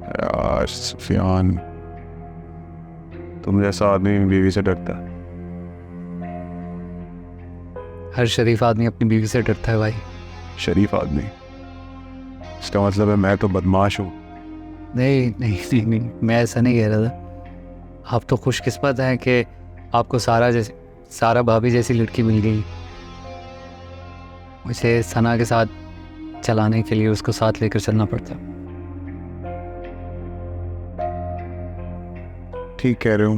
यार सुफियान, तुम जैसा आदमी बीवी से डरता है। हर शरीफ आदमी अपनी बीवी से डरता है भाई। शरीफ आदमी, इसका मतलब है मैं तो बदमाश हूँ। नहीं नहीं नहीं नहीं, मैं ऐसा नहीं कह रहा था। आप तो खुशकिस्मत हैं कि आपको सारा भाभी जैसी लड़की मिल गई। मुझे सना के साथ चलाने के लिए उसको साथ लेकर चलना पड़ता। ठीक कह रहे हो।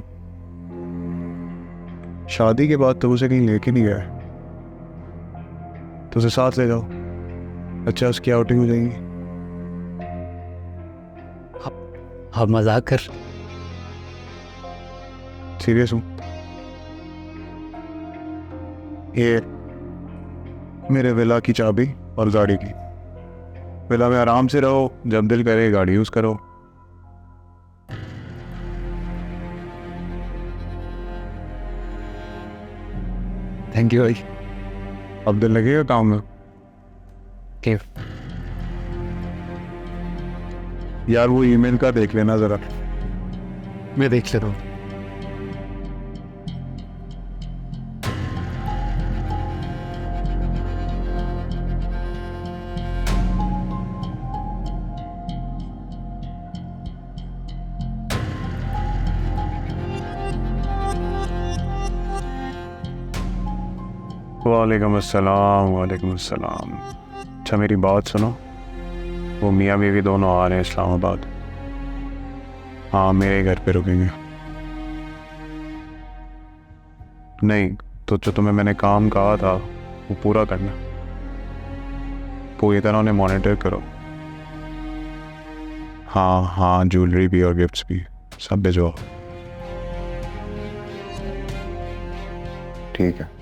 शादी के बाद तो उसे कहीं लेके नहीं गए, तो उसे साथ ले जाओ। अच्छा, उसकी आउटिंग हो जाएगी। आप मजाक कर। सीरियस हूँ। ये मेरे विला की चाबी और गाड़ी की। विला में आराम से रहो, जब दिल करे गाड़ी यूज करो। थैंक यू भाई। अब दिल लगेगा काम में। के यार वो ईमेल का देख लेना जरा। मैं देख लेता हूँ। वालेकुम अस्सलाम, वालेकुम अस्सलाम। अच्छा मेरी बात सुनो, वो मियाँ बीवी दोनों आ रहे हैं इस्लामाबाद। हाँ, मेरे घर पे रुकेंगे। नहीं तो जो तुम्हें मैंने काम कहा था वो पूरा करना। पूरी तरह उन्हें मॉनिटर करो। हाँ हाँ, ज्वेलरी भी और गिफ्ट्स भी सब भिजवाओ। ठीक है।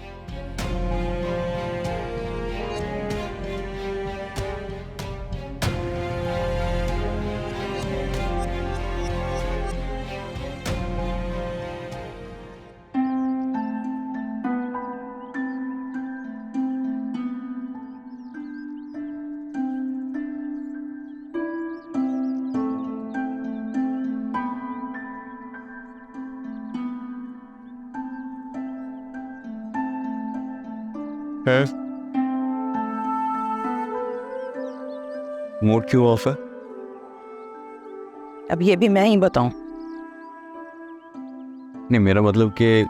मूड क्यों ऑफ है? अब ये भी मैं ही बताऊं? नहीं, मेरा मतलब कि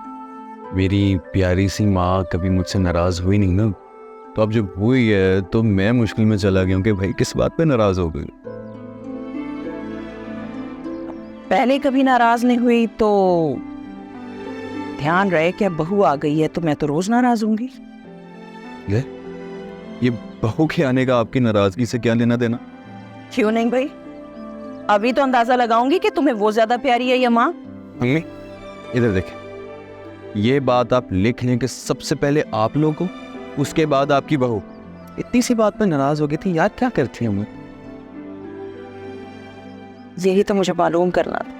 मेरी प्यारी सी माँ कभी मुझसे नाराज हुई नहीं ना, तो अब जब हुई है तो मैं मुश्किल में चला गया हूँ कि भाई किस बात पे नाराज हो गई। पहले कभी नाराज नहीं हुई तो ध्यान रहे कि अब बहू आ गई है तो मैं तो रोज नाराज होंगी। ये बहू के आने का आपकी नाराजगी से क्या लेना देना? क्यों नहीं भाई? अभी तो अंदाजा लगाऊंगी कि तुम्हें वो ज्यादा प्यारी है या माँ। मम्मी इधर देखें, ये बात आप लिख लें कि सबसे पहले आप लोग को, उसके बाद आपकी बहू। इतनी सी बात पे नाराज हो गई थी यार, क्या करती हैं हमें? यही तो मुझे मालूम करना था।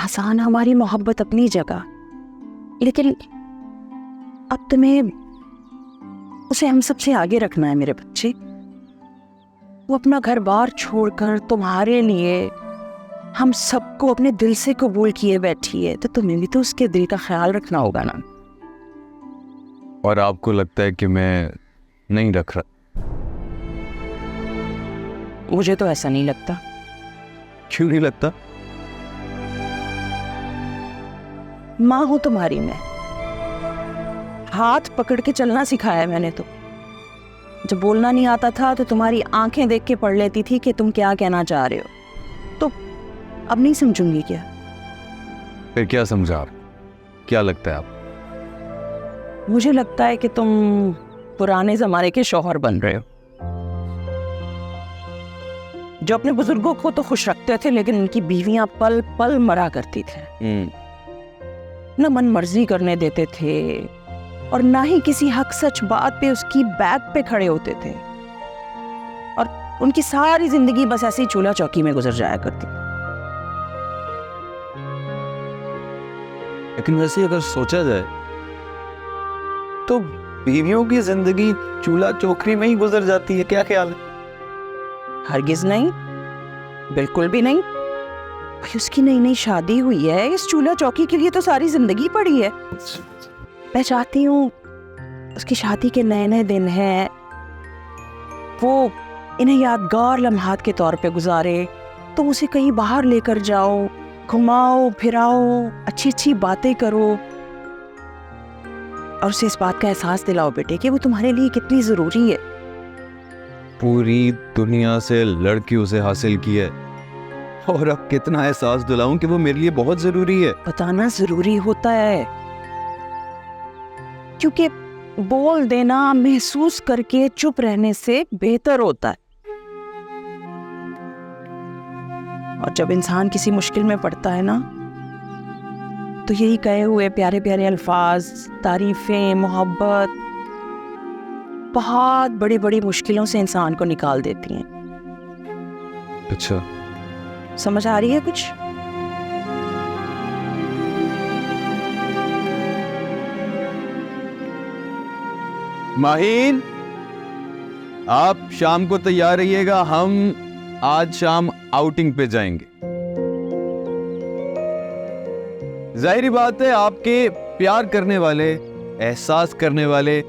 आसान हमारी मोहब्बत अपनी जगह, लेकिन अब तुम्हें उसे हम सबसे आगे रखना है मेरे बच्चे। वो अपना घर बार छोड़कर तुम्हारे लिए हम सबको अपने दिल से कबूल किए बैठी है, तो तुम्हें भी तो उसके दिल का ख्याल रखना होगा ना। और आपको लगता है कि मैं नहीं रख रहा? मुझे तो ऐसा नहीं लगता। क्यों नहीं लगता? माँ हूं तुम्हारी मैं, हाथ पकड़ के चलना सिखाया है मैंने तो। जब बोलना नहीं आता था तो तुम्हारी आंखें देख के पढ़ लेती थी कि तुम क्या कहना चाह रहे हो। तो अब नहीं समझूंगी क्या? फिर क्या समझा आप? क्या लगता है आप? मुझे लगता है कि तुम पुराने जमाने के शौहर बन रहे हो, जो अपने बुजुर्गों को तो खुश रखते थे लेकिन उनकी बीवियां पल पल मरा करती थे। न मन मर्जी करने देते थे और ना ही किसी हक सच बात पे उसकी बैक पे खड़े होते थे, और उनकी सारी जिंदगी बस ऐसे ही चूल्हा चौकी में गुजर जाया करती। लेकिन वैसे अगर सोचा जाए तो बीवियों की जिंदगी चूल्हा चौकरी में ही गुजर जाती है। क्या ख्याल है? हरगिज नहीं, बिल्कुल भी नहीं। भाई उसकी नई नई शादी हुई है, इस चूल्हा चौकी के लिए तो सारी जिंदगी पड़ी है। मैं चाहती हूँ उसकी शादी के नए नए दिन हैं, वो इन्हें यादगार लम्हात के तौर पे गुजारे। तो उसे कहीं बाहर लेकर जाओ, घुमाओ फिराओ, अच्छी अच्छी बातें करो और उसे इस बात का एहसास दिलाओ बेटे कि वो तुम्हारे लिए कितनी ज़रूरी है। पूरी दुनिया से लड़की उसे हासिल की है और अब कितना एहसास दिलाऊं कि वो मेरे लिए बहुत जरूरी है। बताना ज़रूरी होता है, क्योंकि बोल देना महसूस करके चुप रहने से बेहतर होता है। और जब इंसान किसी मुश्किल में पड़ता है ना, तो यही कहे हुए प्यारे प्यारे अल्फाज, तारीफें, मोहब्बत बहुत बड़ी बड़ी मुश्किलों से इंसान को निकाल देती हैं। अच्छा, समझ आ रही है कुछ? माहीन, आप शाम को तैयार रहिएगा, हम आज शाम आउटिंग पे जाएंगे। जाहिर बात है आपके प्यार करने वाले, एहसास करने वाले,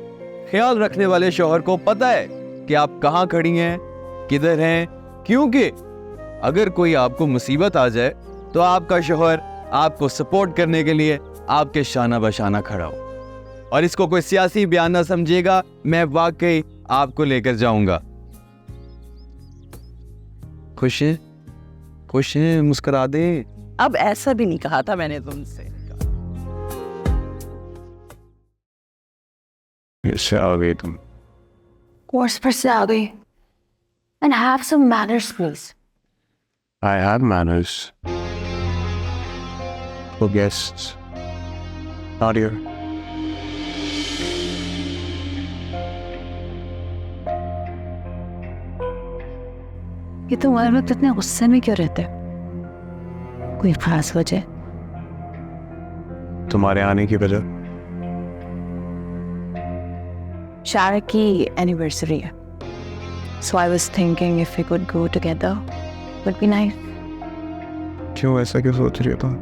ख्याल रखने वाले शौहर को पता है कि आप कहां खड़ी हैं, किधर हैं, क्योंकि अगर कोई आपको मुसीबत आ जाए तो आपका शौहर आपको सपोर्ट करने के लिए आपके शाना बशाना खड़ा हो। और इसको कोई सियासी बयान ना समझिएगा, मैं वाकई आपको लेकर जाऊंगा। खुश हैं? खुश हैं? मुस्कुरा दे। अब ऐसा भी नहीं कहा था मैंने तुमसे। इससे आ गई तुम। कोर्स पर से आ गई। And have some manners, please. I have manners for guests, not here. ये तुम हर वक्त इतने गुस्से में क्यों रहते हो? कोई खास वजह? तुम्हारे आने की वजह? शारा की एनिवर्सरी है, so I was thinking if we could go together, would be nice. क्यों ऐसा क्यों सोच रही हो तुम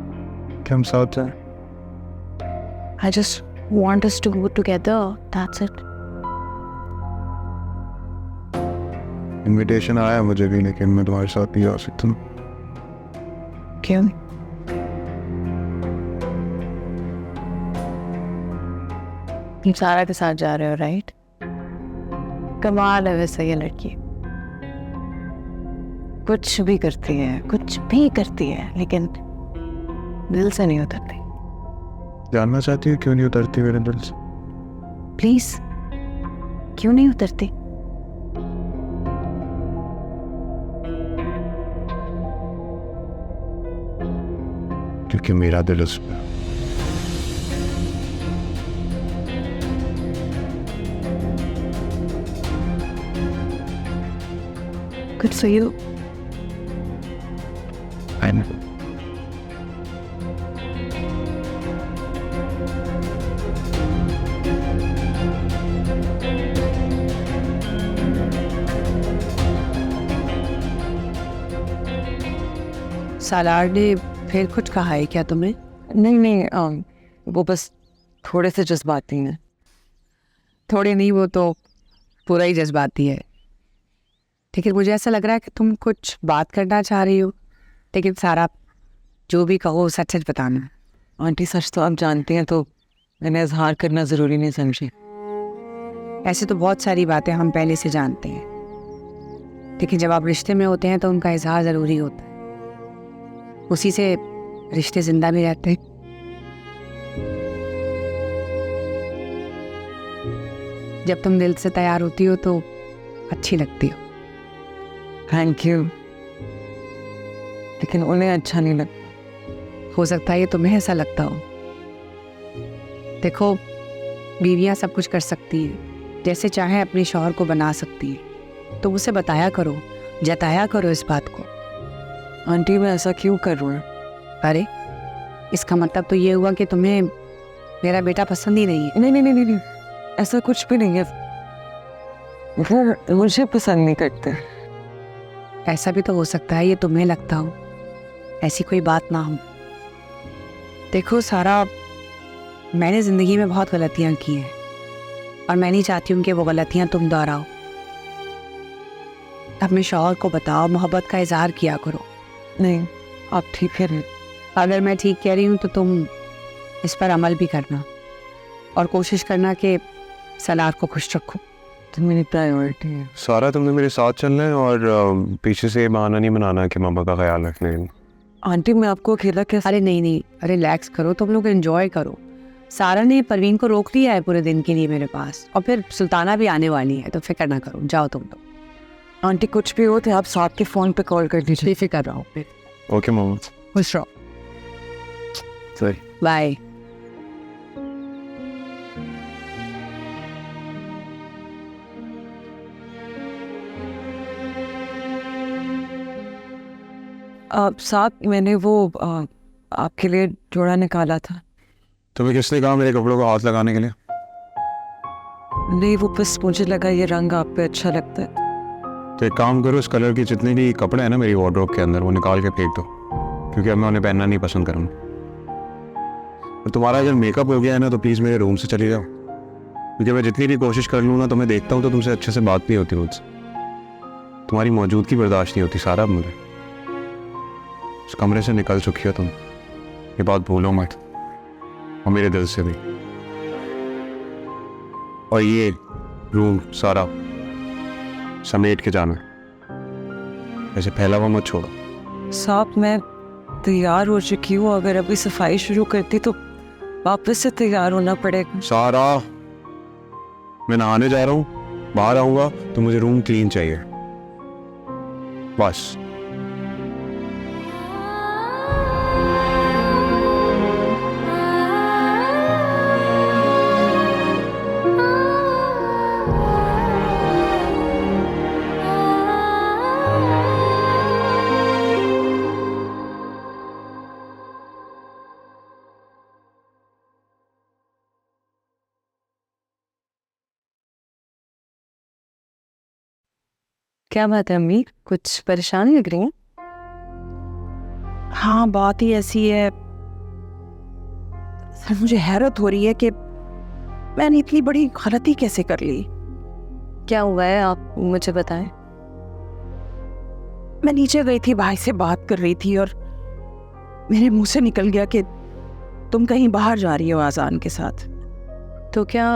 कि हम साथ जाएं? I just want us to go together. That's it. Invitation आया मुझे भी, लेकिन मैं तुम्हारे साथ नहीं जा सकता। क्यों? तुम सारा के साथ जा रहे हो, राइट? कमाल है वैसे ये लड़की, कुछ भी करती है, कुछ भी करती है, लेकिन दिल से नहीं उतरती। जानना चाहती हो क्यों नहीं उतरती मेरे दिल से? प्लीज, क्यों नहीं उतरती? क्योंकि मेरा दिल उस पर। Good for you. I know. सालार ने फिर कुछ कहा है क्या तुम्हें? नहीं, वो बस थोड़े से जज्बाती हैं। थोड़े नहीं, वो तो पूरा ही जज्बाती है। लेकिन मुझे ऐसा लग रहा है कि तुम कुछ बात करना चाह रही हो, लेकिन सारा जो भी कहो सच सच बताना। आंटी सच तो आप जानती हैं, तो मैंने इजहार करना ज़रूरी नहीं समझी। ऐसे तो बहुत सारी बातें हम पहले से जानते हैं, लेकिन जब आप रिश्ते में होते हैं तो उनका इजहार ज़रूरी होता है। उसी से रिश्ते जिंदा भी रहते हैं। जब तुम दिल से तैयार होती हो तो अच्छी लगती हो। थैंक यू, लेकिन उन्हें अच्छा नहीं लगता। हो सकता है ये तुम्हें ऐसा लगता हो। देखो, बीवियां सब कुछ कर सकती है, जैसे चाहे अपने शौहर को बना सकती है, तो उसे बताया करो, जताया करो इस बात को। आंटी मैं ऐसा क्यों कर रहा हूँ? अरे इसका मतलब तो ये हुआ कि तुम्हें मेरा बेटा पसंद ही नहीं है। नहीं, ऐसा कुछ भी नहीं है। वो मुझे पसंद नहीं करते। ऐसा भी तो हो सकता है ये तुम्हें लगता हो, ऐसी कोई बात ना हो। देखो सारा, मैंने ज़िंदगी में बहुत गलतियाँ की हैं और मैं नहीं चाहती हूँ कि वो गलतियाँ तुम दोहराओ। अपने शौहर को बताओ, मोहब्बत का इजहार किया करो। नहीं, आप ठीक कह रहे हैं। अगर मैं ठीक कह रही हूँ तो तुम इस पर अमल भी करना और कोशिश करना कि सलार को खुश रखो। तो मेरी प्रायोरिटी है। सारा तुमने मेरे साथ चलना है और पीछे से ये बहाना नहीं बनाना कि मामा का ख्याल रखने के लिए। आंटी मैं आपको अकेला कैसे? अरे नहीं नहीं, रिलैक्स करो, तुम लोग एंजॉय करो। सारा ने परवीन को रोक लिया है पूरे दिन के लिए मेरे पास, और फिर सुल्ताना भी आने वाली है, तो फिक्र ना करो, जाओ तुम लोग। आंटी कुछ भी हो तो आप साथ के फ़ोन पे कॉल कर दीजिए। बेफिक्र रहो, ओके मामा। खुश रहो। सॉरी। बाय। साहब मैंने वो आपके लिए जोड़ा निकाला था। तुम्हें किसने कहा मेरे कपड़ों को हाथ लगाने के लिए? नहीं, वो बस मुझे लगा ये रंग आप पे अच्छा लगता है। तो एक काम करो, इस कलर के जितने भी कपड़े हैं ना मेरी वार्डरोब के अंदर, वो निकाल के फेंक दो, क्योंकि अब मैं उन्हें पहनना नहीं पसंद करूँगा। और तुम्हारा अगर मेकअप हो गया है ना तो प्लीज़ मेरे रूम से चली जाओ, क्योंकि मैं जितनी भी कोशिश कर लूँ ना, तो मैं देखता हूँ तो तुमसे अच्छे से बात नहीं होती मुझसे। तुम्हारी मौजूदगी बर्दाश्त नहीं होती सारा। अब मुझे इस कमरे से निकल चुकी हो तुम, ये बात भूलो मत, और मेरे दिल से भी। और ये रूम सारा समेट के जाना, ऐसे फैला हुआ मत छोड़ो। साहब मैं तैयार हो चुकी हूँ, अगर अभी सफाई शुरू करती तो वापस से तैयार होना पड़ेगा। सारा, मैं नहाने जा रहा हूँ, बाहर आऊँगा तो मुझे रूम क्लीन चाहिए, बस। क्या बात है अम्मी, कुछ परेशान लग रही हैं? हाँ, बात ही ऐसी है। सर मुझे हैरत हो रही है कि मैंने इतनी बड़ी गलती कैसे कर ली। क्या हुआ है, आप मुझे बताएं। मैं नीचे गई थी, भाई से बात कर रही थी और मेरे मुंह से निकल गया कि तुम कहीं बाहर जा रही हो आजान के साथ। तो क्या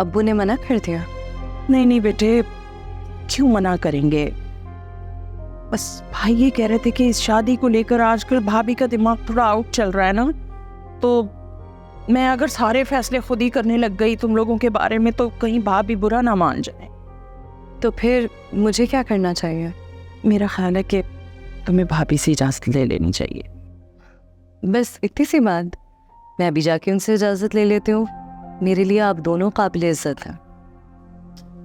अब्बू ने मना कर दिया? नहीं नहीं बेटे, क्यों मना करेंगे। बस भाई ये कह रहे थे कि इस शादी को लेकर आजकल भाभी का दिमाग थोड़ा आउट चल रहा है ना, तो मैं अगर सारे फैसले खुद ही करने लग गई तुम लोगों के बारे में तो कहीं भाभी बुरा ना मान जाए। तो फिर मुझे क्या करना चाहिए? मेरा ख्याल है कि तुम्हें भाभी से इजाज़त ले लेनी चाहिए। बस इतनी सी बात, मैं अभी जाके उनसे इजाज़त ले लेती हूँ। मेरे लिए आप दोनों काबिल इज्जत हैं।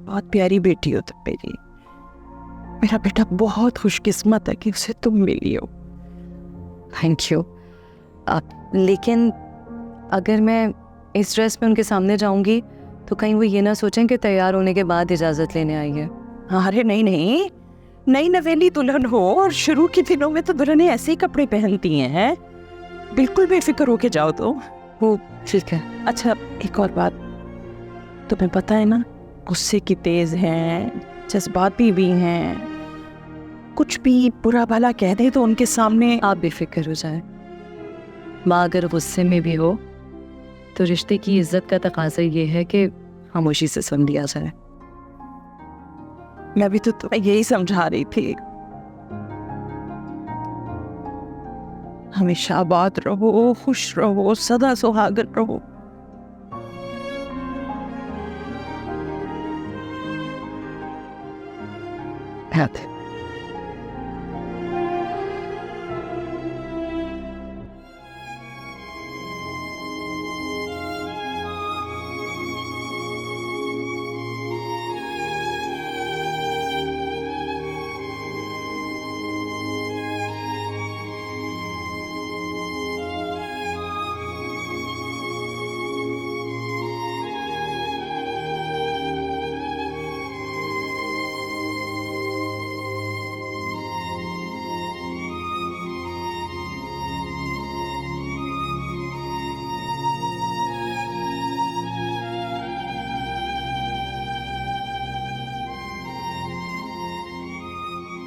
बहुत प्यारी बेटी हो तुम मेरी। मेरा बेटा बहुत खुशकिस्मत है कि उसे तुम मिली हो। Thank you. लेकिन अगर मैं इस ड्रेस में उनके सामने जाऊंगी तो कहीं वो ये ना सोचें कि तैयार होने के बाद इजाज़त लेने आई है। अरे नहीं नहीं, नई नवेली दुल्हन हो और शुरू के दिनों में तो दुल्हनें ऐसे ही कपड़े पहनती हैं। बिल्कुल बेफिक्र होके जाओ तो। वो ठीक है। अच्छा एक और बात, तुम्हें पता है ना गुस्से की तेज हैं, जज्बाती भी हैं, कुछ भी बुरा भला कह दे तो उनके सामने। आप बेफिक्र हो जाए। माँ अगर गुस्से में भी हो तो रिश्ते की इज्जत का तकाजा ये है कि खामोशी से सुन लिया जाए। मैं भी तो तुम्हें यही समझा रही थी। हमेशा आबाद रहो, खुश रहो, सदा सुहागन रहो। है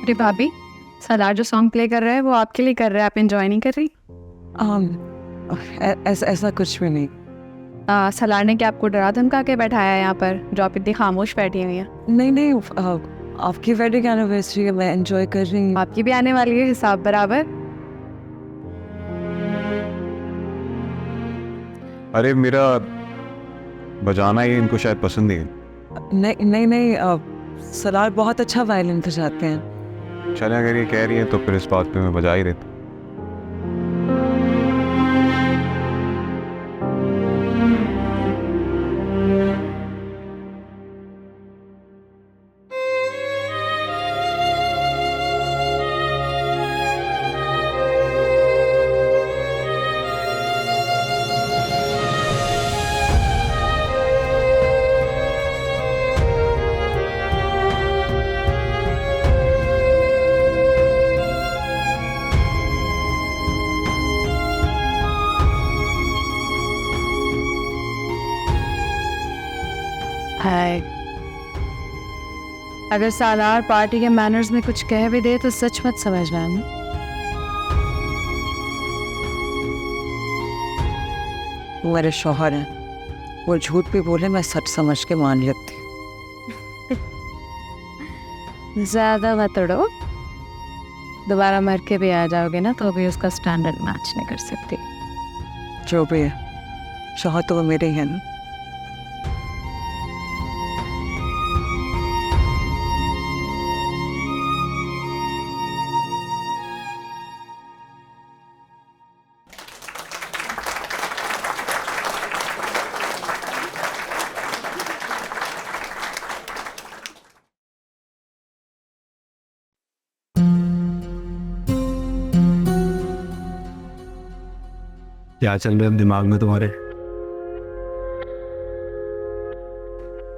अरे भाभी, सलार जो सॉन्ग प्ले कर रहा है वो आपके लिए कर रहा है, आप एंजॉय नहीं कर रही? ऐसा कुछ भी नहीं। सलार ने क्या आपको डरा धमका के बैठाया है यहाँ पर, जो आप इतनी खामोश बैठी हुई हैं? नहीं, आपकी वेडिंग एनिवर्सरी है, मैं एंजॉय कर रही हूँ। आपकी भी आने वाली है हिसाब बराबर। अरे मेरा बजाना ही इनको शायद पसंद नहीं है। नहीं, सलार बहुत अच्छा वायलिन बजाते हैं। चले अगर ये कह रही है तो फिर इस बात पे मैं बजा ही देता। हाय, अगर सालार पार्टी के मैनर्स में कुछ कह भी दे तो सच मत समझना है। वो मेरे शौहर हैं, वो झूठ भी बोले मैं सच समझ के मान लेती हूँ। ज़्यादा मत उड़ो, दोबारा मर के भी आ जाओगे ना तो भी उसका स्टैंडर्ड मैच नहीं कर सकती। जो भी है, शौहर तो वो मेरे ही हैं ना। क्या चल रहा है दिमाग में तुम्हारे?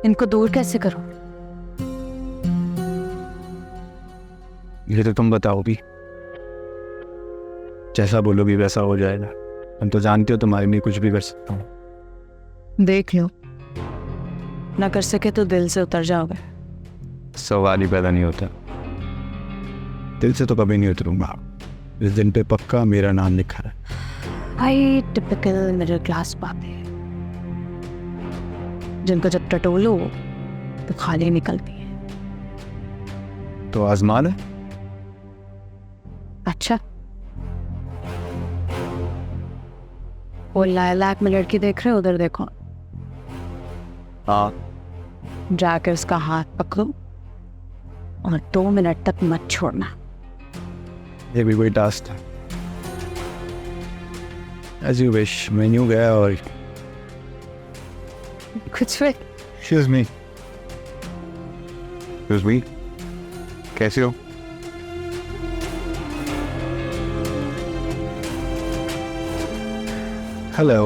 इनको दूर कैसे करूं? ये तो तुम बताओ भी। जैसा बोलोगी वैसा हो जाएगा। तुम तो जानते हो तुम्हारे लिए कुछ भी कर सकता हूँ। देख लो, ना कर सके तो दिल से उतर जाओगे। सवाल ही पैदा नहीं होता। दिल से तो कभी नहीं उतरूंगा। इस दिन पे पक्का मेरा नाम लिखा है। भाई टिपिकल मिडिल क्लास बातें जिनको जब टटोलो तो खाली निकलती है। तो आजमा ले। अच्छा, वो लाइलैक में लड़की देख रहे हो, उधर देखो। हाँ, जाकर उसका हाथ पकड़ो और 2 मिनट तक मत छोड़ना। ये भी कोई टास्क था। As you wish, मैं यूँ गया और कुछ भी। Excuse me. Excuse me. कैसे हो? Hello.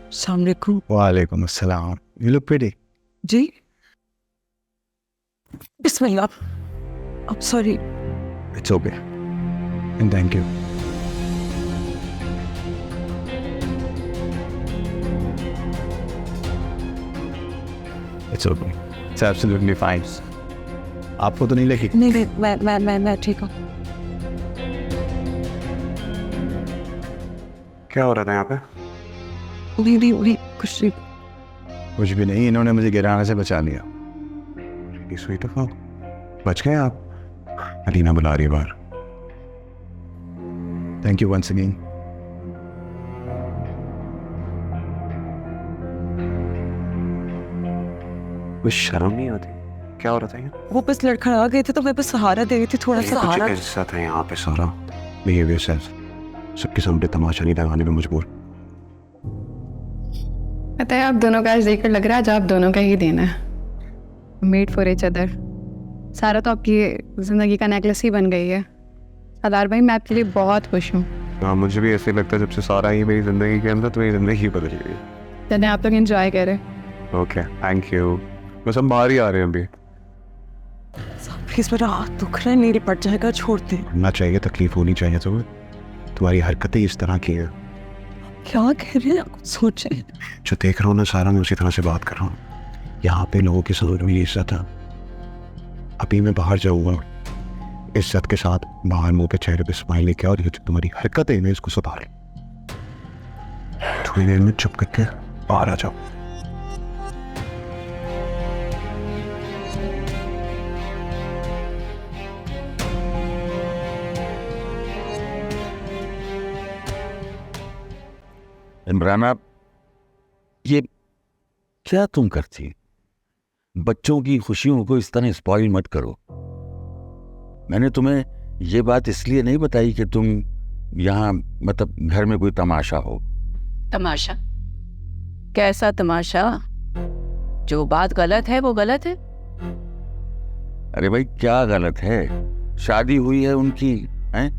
अस्सलाम वालेकुम। वालेकुम अस्सलाम. You look pretty. जी, बिस्मिल्लाह। अब sorry. It's okay. And thank you. It's okay. It's absolutely fine. आपको तो नहीं लगी? नहीं, मैं ठीक हूँ। क्या हो रहा था यहाँ पे? नहीं, कुछ नहीं। कुछ भी नहीं, इन्होंने मुझे गिराने से बचा लिया। स्वीट ऑफ बच गए आप। अलीना बुला रही है बाहर। Thank you once again. कुछ शर्म नहीं आती? क्या हो रहा था यहाँ? वो बस लड़खड़ा गए थे तो मैं बस सहारा दे रही थी, थोड़ा सा सहारा। ऐसा था यहाँ पे सारा बिहेवियर सेल्फ सबके सामने तमाशा नहीं लगाने में मजबूर। पता है, आप दोनों का आज देखकर लग रहा है आज आप दोनों का ही देना है। Made for each other. सारा तो आपकी जिंदगी का नेकलेस ही बन गई है। सलार भाई, मैं आपके लिए बहुत खुश हूँ। हाँ, मुझे भी ऐसे लगता है जब से सारा ही मेरी जिंदगी के अंदर तो मेरी जिंदगी बदल गई। चले, आप लोग एंजॉय करें। Okay, thank you. बस हम बाहर ही आ रहे हैं अभी। प्लीज, मेरा हाथ दुख रहा है, नील पड़ जाएगा, छोड़ दे। होना चाहिए, तकलीफ होनी चाहिए तुम्हें। तुम्हारी हरकतें इस तरह की हैं। क्या कह रहे हैं, कुछ सोचे। जो देख रहा हूँ ना सारा, मैं उसी तरह से बात कर रहा हूँ। यहाँ पे लोगों की समझ में ये था। अभी मैं बाहर जाऊँगा, इज्जत के साथ बाहर मुंह पे चेहरे पे स्माइल लेके और ये जो तुम्हारी हरकतें हैं इसको सुधार। थोड़ी देर में चुप करके बाहर आ जाओ। इमराना, ये क्या तुम करती? बच्चों की खुशियों को इस तरह स्पॉइल मत करो। मैंने तुम्हें ये बात इसलिए नहीं बताई कि तुम यहाँ मतलब घर में कोई तमाशा हो। तमाशा? कैसा तमाशा? जो बात गलत है वो गलत है। अरे भाई, क्या गलत है? शादी हुई है उनकी, हैं?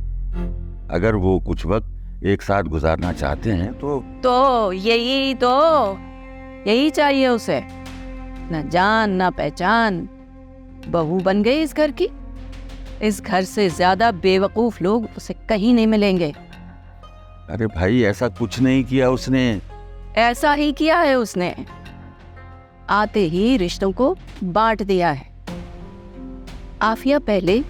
अगर वो कुछ वक्त एक साथ गुजारना चाहते हैं तो यही चाहिए उसे। न जान ना पहचान, बहू बन गई इस घर की। इस घर से ज्यादा बेवकूफ लोग उसे कहीं नहीं मिलेंगे। अरे भाई, ऐसा कुछ नहीं किया उसने। ऐसा ही किया है उसने। आते ही रिश्तों को बांट दिया है। आफिया पहले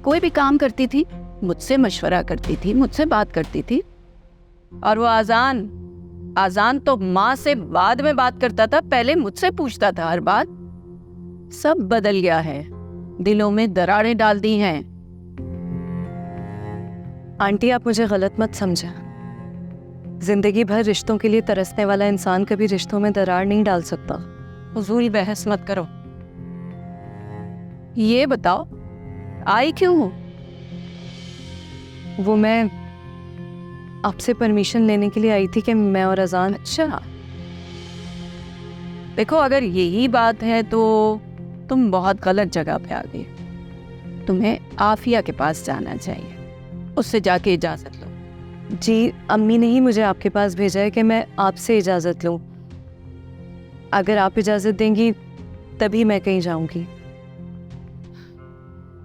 कोई भी काम करती थी मुझसे मशवरा करती थी, मुझसे बात करती थी। और वो आजान तो माँ से बाद में बात करता था, पहले मुझसे पूछता था हर बात। सब बदल गया है, दिलों में दरारें डाल दी हैं। आंटी, आप मुझे गलत मत समझें। जिंदगी भर रिश्तों के लिए तरसने वाला इंसान कभी रिश्तों में दरार नहीं डाल सकता। फजूल बहस मत करो। ये बताओ, आई क्यों हो? वो मैं आपसे परमिशन लेने के लिए आई थी कि मैं और अजान। अच्छा, देखो अगर यही बात है तो तुम बहुत गलत जगह पे आ गई। तुम्हें आफिया के पास जाना चाहिए, उससे जाके इजाजत लो। जी, अम्मी ने ही मुझे आपके पास भेजा है कि मैं आपसे इजाज़त लूं। अगर आप इजाज़त देंगी तभी मैं कहीं जाऊंगी।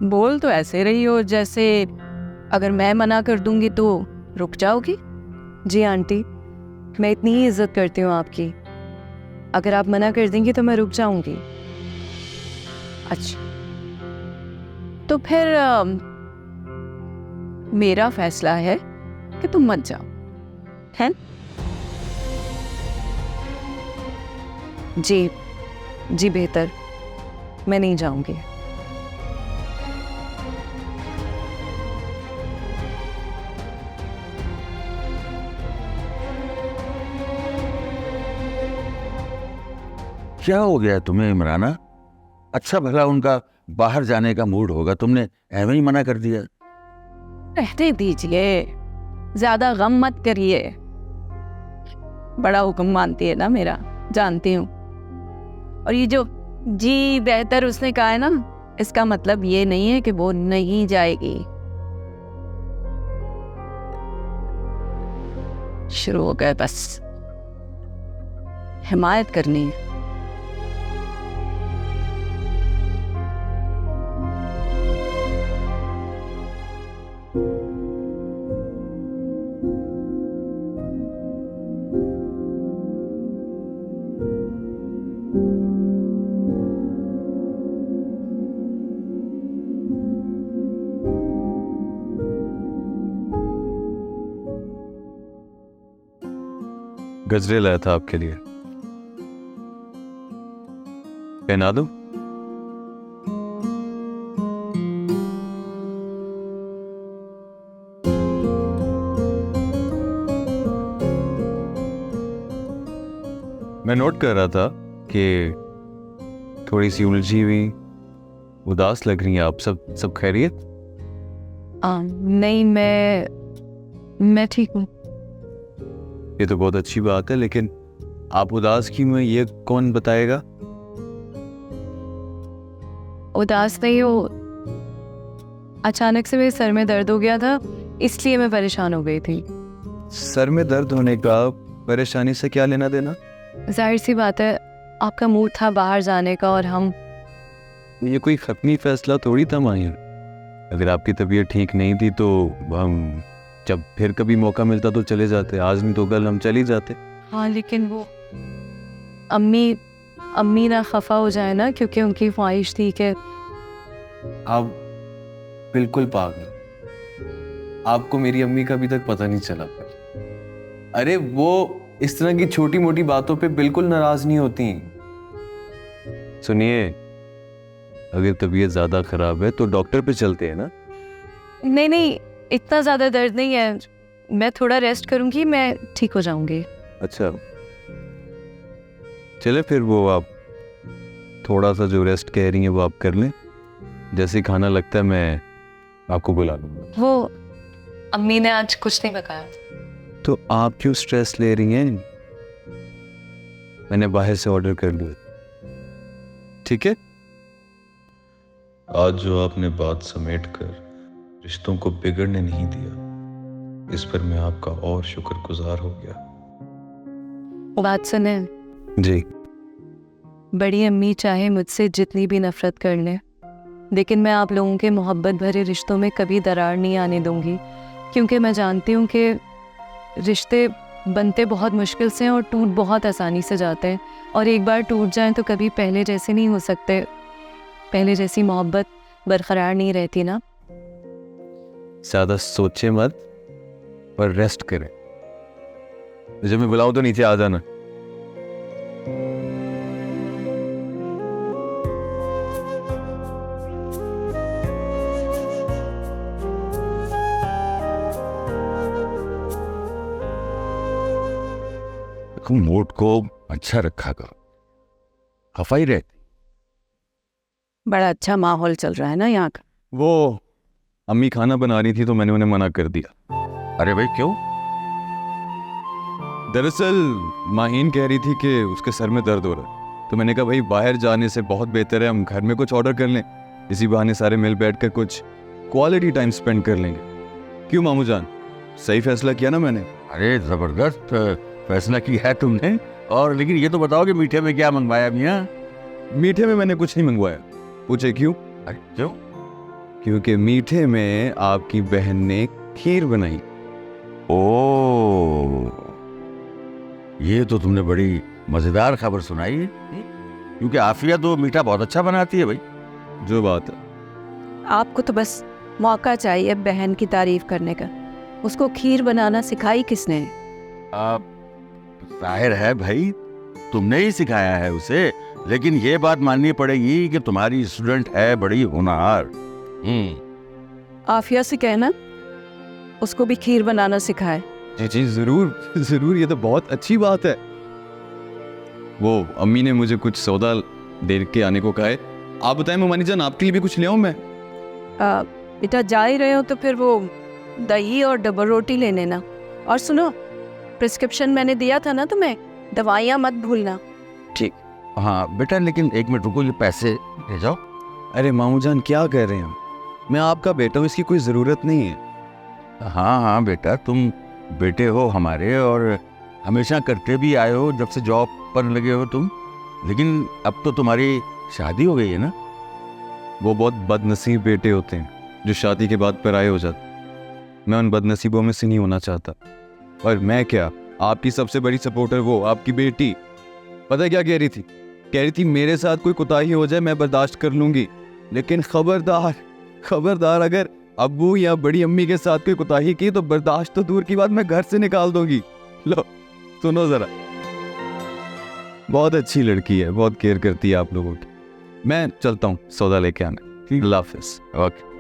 बोल तो ऐसे रही हो जैसे अगर मैं मना कर दूंगी तो रुक जाओगी। जी आंटी, मैं इतनी ही इज्जत करती हूँ आपकी। अगर आप मना कर देंगी तो मैं रुक जाऊंगी। अच्छा, तो फिर मेरा फैसला है कि तुम मत जाओ, है? जी बेहतर, मैं नहीं जाऊंगी। क्या हो गया तुम्हें इमराना? अच्छा भला उनका बाहर जाने का मूड होगा, तुमने ऐਵੇਂ ही मना कर दिया। रहने दीजिए, ज्यादा गम मत करिए। बड़ा हुक्म मानती है ना मेरा, जानती हूँ। और ये जो जी बेहतर उसने कहा है ना, इसका मतलब ये नहीं है कि वो नहीं जाएगी। शुरू हो गए बस हिमायत करनी है। गजरे लाया था आपके लिए, पहना दूं? मैं नोट कर रहा था कि थोड़ी सी उलझी हुई, उदास लग रही हैं आप। सब खैरियत? नहीं, मैं ठीक हूँ। ये तो बहुत अच्छी बात है, लेकिन आप उदास क्यों हैं ये कौन बताएगा? उदास नहीं हो, अचानक से मेरे सर में दर्द हो गया था, इसलिए मैं परेशान हो गई थी। सर में दर्द होने का परेशानी से क्या लेना देना? जाहिर सी बात है, आपका मूड था बाहर जाने का और हम। ये कोई हतमी फैसला थोड़ी था माहिर। अगर आपकी तबीयत ठीक नहीं थी तो हम जब फिर कभी मौका मिलता तो चले जाते, आज नहीं तो कल हम चले जाते। हाँ, लेकिन वो अम्मी ना खफा हो जाए ना, क्योंकि उनकी ख्वाहिश थी कि बिल्कुल पागल। आपको मेरी अम्मी का अभी तक पता नहीं चला पर अरे वो इस तरह की छोटी मोटी बातों पे बिल्कुल नाराज नहीं होती। सुनिए, अगर तबीयत ज्यादा खराब है तो डॉक्टर पे चलते हैं ना। नहीं नहीं, इतना ज़्यादा दर्द नहीं है, मैं थोड़ा रेस्ट करूँगी, मैं ठीक हो जाऊँगी। अच्छा चले फिर, वो आप थोड़ा सा जो रेस्ट कह रही हैं वो आप कर लें। जैसे ही खाना लगता है मैं आपको बुला लूंगा। वो अम्मी ने आज कुछ नहीं पकाया। तो आप क्यों स्ट्रेस ले रही हैं? मैंने बाहर से ऑर्डर कर लिया, ठीक है? आज जो आपने बात समेट कर रिश्तों को बिगड़ने नहीं दिया, इस पर मैं आपका और शुक्रगुजार हो गया। बात सुने, जी। बड़ी अम्मी चाहे मुझसे जितनी भी नफरत कर लें, लेकिन मैं आप लोगों के मोहब्बत भरे रिश्तों में कभी दरार नहीं आने दूंगी, क्योंकि मैं जानती हूँ कि रिश्ते बनते बहुत मुश्किल से हैं और टूट बहुत आसानी से जाते हैं, और एक बार टूट जाएं तो कभी पहले जैसे नहीं हो सकते, पहले जैसी मोहब्बत बरकरार नहीं रहती ना। ज्यादा सोचे मत पर रेस्ट करें। जब मैं बुलाऊं तो नीचे आ जाना। मूड को अच्छा रखा करो, खफाई रहती। बड़ा अच्छा माहौल चल रहा है ना यहाँ का। वो अम्मी खाना बना रही थी तो मैंने उन्हें मना कर दिया। अरे भाई क्यों? दरअसल माहीन कह रही थी कि उसके सर में दर्द हो रहा है, तो मैंने कहा भाई बाहर जाने से बहुत बेहतर है हम घर में कुछ ऑर्डर कर लें, इसी बहाने सारे मिल बैठकर कुछ क्वालिटी टाइम स्पेंड कर लेंगे। क्यों मामू जान, सही फैसला किया ना मैंने? अरे जबरदस्त फैसला किया है तुमने। और लेकिन ये तो बताओ कि मीठे में क्या मंगवाया मियाँ? मीठे में मैंने कुछ नहीं मंगवाया। पूछे क्यों? अरे क्यों? क्योंकि मीठे में आपकी बहन ने खीर बनाई। ओ, ये तो तुमने बड़ी मजेदार खबर सुनाई है, क्योंकि आफिया तो मीठा बहुत अच्छा बनाती है भाई। जो बात है, आपको तो बस मौका चाहिए बहन की तारीफ करने का। उसको खीर बनाना सिखाई किसने? आप जाहिर है भाई तुमने ही सिखाया है उसे, लेकिन ये बात माननी पड़ेगी कि तुम्हारी स्टूडेंट है बड़ी होनहार। आफिया से कहना उसको भी खीर बनाना सिखाए। जी जी जरूर जरूर, ये तो बहुत अच्छी बात है। वो अम्मी ने मुझे कुछ सौदा दे के आने को कहा है। आप बताएं ममानी जान, आपके लिए भी कुछ ले आऊं मैं? बेटा जा ही रहे हो तो फिर वो दही और डबल रोटी ले लेना। और सुनो, प्रिस्क्रिप्शन मैंने दिया था ना तुम्हें, दवाइयाँ मत भूलना। ठीक। हाँ बेटा, लेकिन एक मिनट रुको, ये पैसे ले जाओ। अरे मामू जान क्या कह रहे हैं, मैं आपका बेटा हूँ, इसकी कोई ज़रूरत नहीं है। हाँ हाँ बेटा, तुम बेटे हो हमारे और हमेशा करते भी आए हो जब से जॉब पर लगे हो तुम, लेकिन अब तो तुम्हारी शादी हो गई है ना। वो बहुत बदनसीब बेटे होते हैं जो शादी के बाद पराये हो जाते। मैं उन बदनसीबों में से नहीं होना चाहता। और मैं क्या, आपकी सबसे बड़ी सपोर्टर वो आपकी बेटी, पता है क्या कह रही थी? कह रही थी मेरे साथ कोई कुताही हो जाए मैं बर्दाश्त कर लूंगी, लेकिन खबरदार खबरदार अगर अब्बू या बड़ी अम्मी के साथ कोई कुताही की तो बर्दाश्त तो दूर की बात, मैं घर से निकाल दूंगी। लो सुनो जरा, बहुत अच्छी लड़की है, बहुत केयर करती है आप लोगों की। मैं चलता हूँ सौदा लेके आने। अल्लाह हाफिज़। ओके।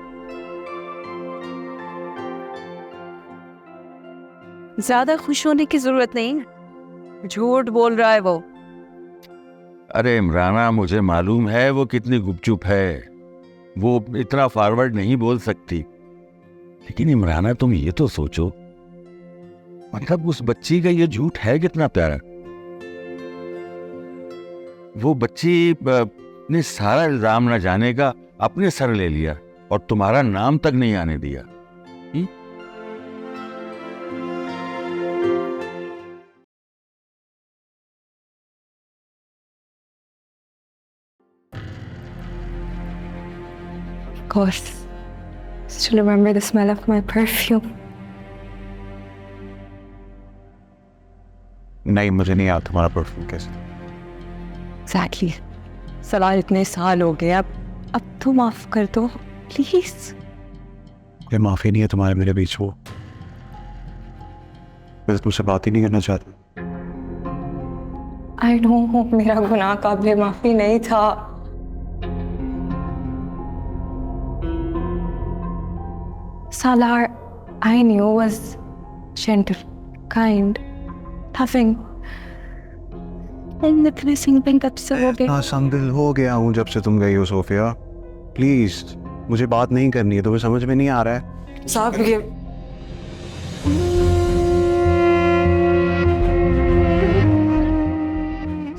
ज्यादा खुश होने की जरूरत नहीं, झूठ बोल रहा है वो। अरे इमराना, मुझे मालूम है वो कितनी गुपचुप है, वो इतना फॉरवर्ड नहीं बोल सकती। लेकिन इमराना तुम ये तो सोचो, मतलब उस बच्ची का ये झूठ है कितना प्यारा। वो बच्ची ने सारा इल्जाम न जाने का अपने सर ले लिया और तुम्हारा नाम तक नहीं आने दिया। Of course. Still remember the smell of my perfume. नहीं, मुझे नहीं याद तुम्हारा परफ्यूम कैसे। Exactly. सलाह इतने साल हो गए, अब तो माफ कर दो प्लीज। ये माफ़ी नहीं है तुम्हारे मेरे बीच वो। मैं तो तुमसे बात ही नहीं करना चाहता। आई नो मेरा गुनाह काबिल माफी नहीं था। Salar, I knew was gentle, kind, loving. And इतने सिंपल कब से हो गए? हाँ संदिल हो गया हूँ जब से तुम गई हो सोफिया। प्लीज मुझे बात नहीं करनी है, तुम्हें समझ में नहीं आ रहा है? साहब ये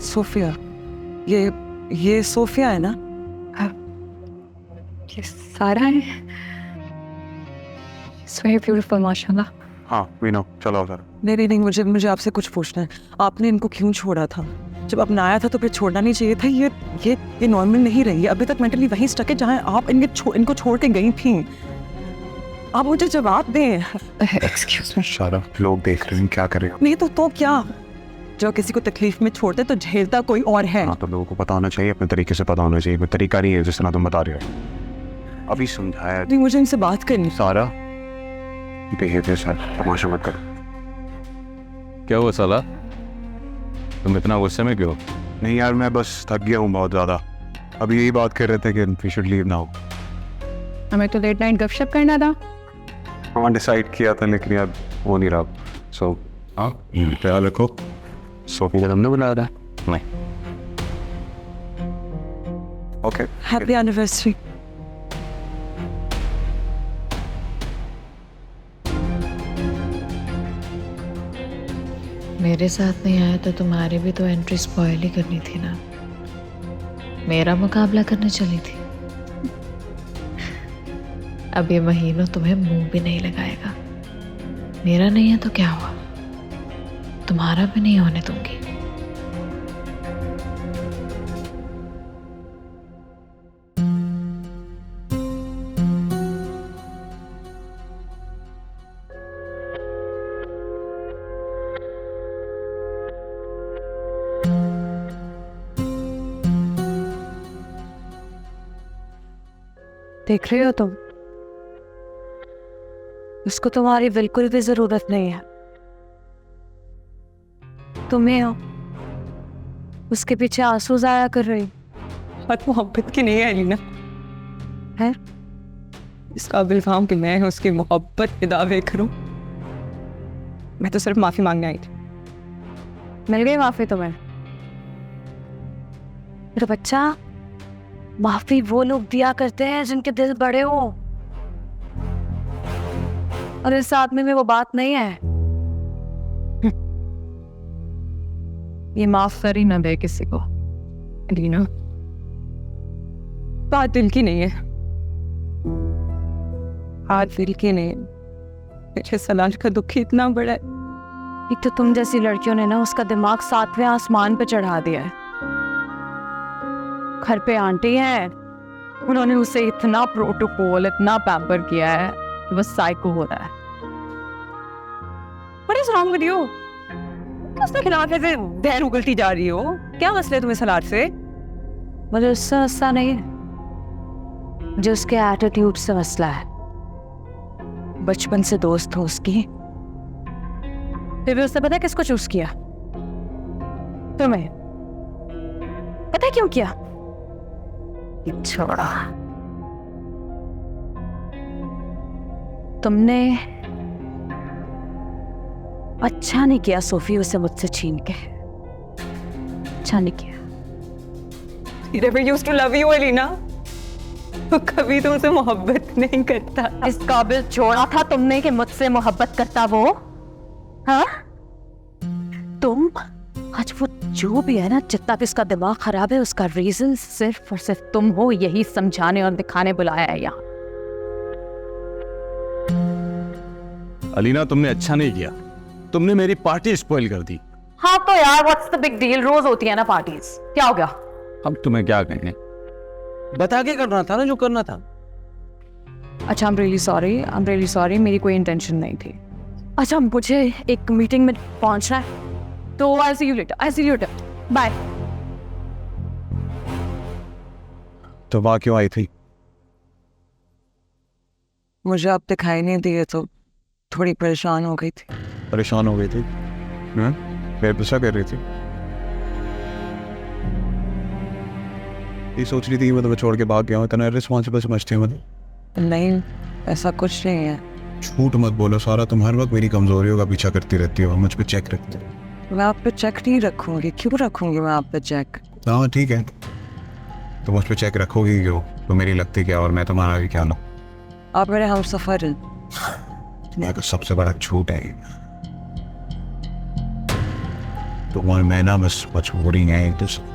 सोफिया, ये सोफिया है ना? ये सारा है। It's very beautiful, माशाल्लाह। हाँ वी नो, चलो सर। नहीं, मुझे आपसे कुछ पूछना है। आपने इनको क्यों छोड़ा था? जब अपनाया था तो फिर छोड़ना नहीं चाहिए था। ये नॉर्मल नहीं रही है, अभी तक मेंटली वहीं स्टक है जहाँ आप इनको छोड़ के गई थी। आप मुझे जवाब दें। Excuse me. सारा लोग देख रहे हैं, क्या करेगा? नहीं तो क्या? जो किसी को तकलीफ में छोड़ते तो झेलता कोई और है। हाँ तो लोगों को पता होना चाहिए, अपने तरीके से पता होना चाहिए। कोई तरीका नहीं है जिस तरह तुम बता रहे हो। अभी समझाया नहीं, मुझे इनसे बात करनी। सारा बिहेवियर सर, तमाशा मत करो। क्या हुआ साला, तुम इतना गुस्से में क्यों? नहीं यार, मैं बस थक गया हूँ बहुत ज़्यादा। अभी यही बात कर रहे थे कि वी शुड लीव नाउ। हमें तो लेट नाइट गपशप करना था। हाँ डिसाइड किया था लेकिन यार हो नहीं रहा। सो हाँ ख्याल रखो। सोफी का तुमने बुलाया था? नहीं। Okay happy anniversary. मेरे साथ नहीं आया तो तुम्हारी भी तो एंट्री स्पॉइल ही करनी थी ना। मेरा मुकाबला करने चली थी। अब ये महीनों तुम्हें मुंह भी नहीं लगाएगा। मेरा नहीं है तो क्या हुआ, तुम्हारा भी नहीं होने दूंगी। देख रही हो तुम, उसको तुम्हारी बिल्कुल भी जरूरत नहीं है। तुम्हें हो उसके पीछे आंसू जाया कर रही। बात मोहब्बत की नहीं है एलिना, है इस काबिल काम कि मैं उसकी मोहब्बत के दावे करूं। मैं तो सिर्फ माफी मांगने आई थी। मिल गई माफी तुम्हें? मेरा बच्चा, माफी वो लोग दिया करते हैं जिनके दिल बड़े हो, और इस आदमी में वो बात नहीं है। ये माफ कर ही ना दे किसी को। एलिना, बात दिल की नहीं है, हाथ दिल की नहीं है। मेरे सलाज का दुख ही इतना बड़ा है। एक तो तुम जैसी लड़कियों ने ना उसका दिमाग 7वें आसमान पे चढ़ा दिया है। घर पे आंटी हैं, उन्होंने उसे इतना प्रोटोकॉल, इतना पैम्पर किया है कि बस साइको हो रहा है। What is wrong with you? उसके खिलाफ ऐसे बहन उगलती जा रही हो। क्या मसला है तुम्हें सलाद से? मुझे उससे मसला नहीं है, मुझे उसके एटीट्यूड से मसला है। बचपन से दोस्त हो उसकी, फिर भी उसने पता है किसको चूज किया? तुम्हें पता है क्यों किया? छोड़ा, तुमने अच्छा नहीं किया सोफी उसे मुझसे छीन के। अच्छा नहीं किया। He never used to love you, Elina. वो कभी तुमसे मोहब्बत नहीं करता। इस काबिल छोड़ा था तुमने कि मुझसे मोहब्बत करता वो? हाँ? तुम आज वो जो भी है ना, जितना भी उसका दिमाग खराब है, उसका रीजन सिर्फ और सिर्फ तुम हो। यही समझाने और दिखाने बुलाया है यहाँ। अलीना, तुमने अच्छा नहीं किया, तुमने मेरी पार्टी स्पॉइल कर दी। हाँ तो यार, व्हाट्स द बिग डील? रोज होती है ना पार्टीज, क्या हो गया? अब तुम्हें क्या कहने, बता के करना था ना जो करना था। अच्छा, I'm really sorry, मेरी कोई इंटेंशन नहीं थी। अच्छा, मुझे एक मीटिंग में पहुंचना है, तो I'll see you later, bye. तो वहाँ क्यों आई थी? मुझे आप दिखाई नहीं दिए तो थोड़ी परेशान हो गई थी। परेशान हो गई थी? हाँ, मेरे गुस्सा कर रही थी? ये सोच रही थी कि मैं तुम्हें छोड़ के भाग गया हूँ, इतना रिस्पॉन्सिबल समझती हूँ मुझे? नहीं, ऐसा कुछ नहीं है। झूठ मत बोलो सारा, तुम हर वक्त मेरी कमजोरियों का पीछा करती रहती हो, मुझ पे चेक रखती हो। मैं आप पे चेक नहीं रखूंगी। क्यों रखूंगी मैं आप पे चेक? हाँ ठीक है, तुम उस पर चेक रखोगी क्यों? तो मेरी लगती क्या और मैं तुम्हारा भी क्या ना? आप मेरे हम सफर हैं। तुम्हारा सबसे बड़ा झूठ है तुम और मैं ना बस मजबूरी है एक दूसरे।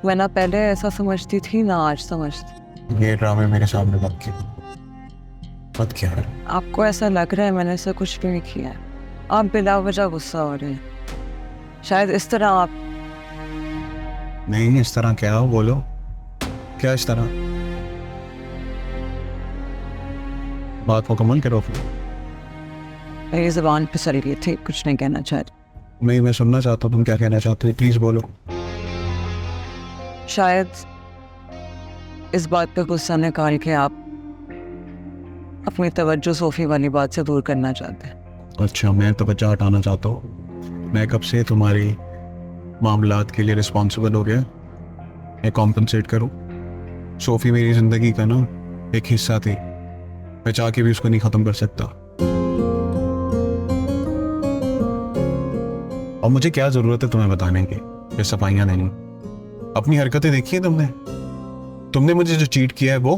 मैं ना पहले ऐसा समझती थी ना आज समझती। ये ड्रामे मेरे सामने मत किया। आपको ऐसा लग रहा है मैंने ऐसा कुछ भी नहीं किया है। आप बिला वजह गुस्सा हो रहे हैं। शायद इस तरह आप नहीं, इस तरह क्या हो? बोलो क्या इस तरह? बात मुकम्मल करो फिर। मेरी जुबान पे चल रही थी, कुछ नहीं कहना चाहती। मैं सुनना चाहता हूँ तुम क्या कहना चाहते हो, प्लीज बोलो। शायद इस बात पे गुस्सा निकाल के आप अपनी तवज्जो सोफी वाली बात से दूर करना चाहते हैं। अच्छा, मैं तवज्जो हटाना चाहता हूँ। मैं कब से तुम्हारी मामलात के लिए रिस्पॉन्सिबल हो गया? मैं कॉम्पनसेट करूँ? सोफ़ी मेरी ज़िंदगी का ना एक हिस्सा थी, मैं चाह के भी उसको नहीं ख़त्म कर सकता। और मुझे क्या ज़रूरत है तुम्हें बताने की, ये सफाइयाँ देनी? अपनी हरकतें देखी है तुमने मुझे जो चीट किया है वो